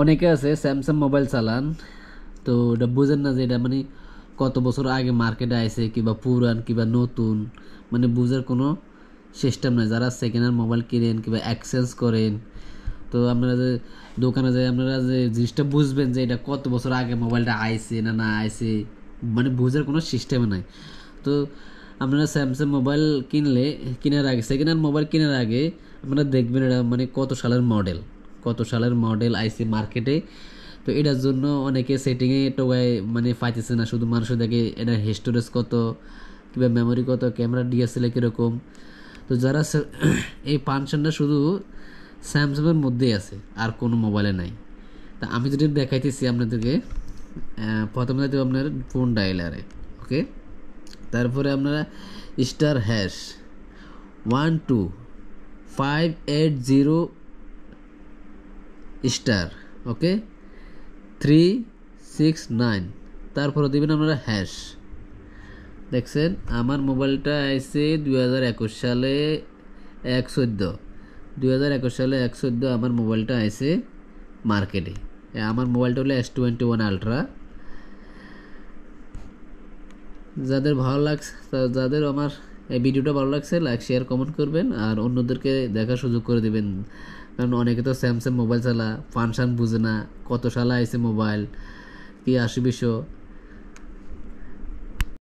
অনেকে আছে Samsung mobile চালান, তো এটা বুঝেন না যে এটা মানে কত বছর আগে মার্কেটে আইছে, কিংবা পুরান কিংবা নতুন, মানে বুঝার কোনো সিস্টেম নাই। যারা সেকেন্ড হ্যান্ড মোবাইল কিনেন কিংবা এক্সচেঞ্জ করেন, তো আপনারা যে দোকানে যায় আপনারা যে জিনিসটা বুঝবেন যে এটা কত বছর আগে মোবাইলটা আইছে না না আইছে, মানে বুঝার কোনো সিস্টেম নাই। তো আপনারা স্যামসাং মোবাইল কেনার আগে, সেকেন্ড হ্যান্ড মোবাইল কেনার আগে আপনারা দেখবেন এটা মানে কত সালের মডেল আইছে মার্কেটে। তো এটার জন্য অনেকে সেটিংয়ে টোকায় মানে পাইতেছে না, শুধু মানুষ দেখে এটার স্টোরেজ কত কিংবা মেমোরি কত, ক্যামেরা ডিএসএলআর কীরকম। তো যারা এই ফাংশনটা শুধু স্যামসাংয়ের মধ্যেই আছে, আর কোনো মোবাইলে নাই। তা আমি যেটা দেখাইতেছি আপনাদেরকে, প্রথমে যাইতে আপনার ফোন ডায়লারে, ওকে। তারপরে আপনারা *12580*, ওকে, 369, তারপরে দেবেন আপনারা হ্যাশ। দেখছেন আমার মোবাইলটা আইছে 2021 সালে 1/14, 2021 সালে 1/14 আমার মোবাইলটা আইছে মার্কেটে। আমার মোবাইলটা হলো S21 আলট্রা। যাদের আমার এই ভিডিওটা ভালো লাগছে, লাইক শেয়ার কমেন্ট করবেন, আর অন্যদেরকে দেখার সুযোগ করে দিবেন। কারণ অনেকে তো স্যামসাং মোবাইল চালা, ফাংশন বুঝে না, কত সালে আইছে মোবাইল, কি 80 200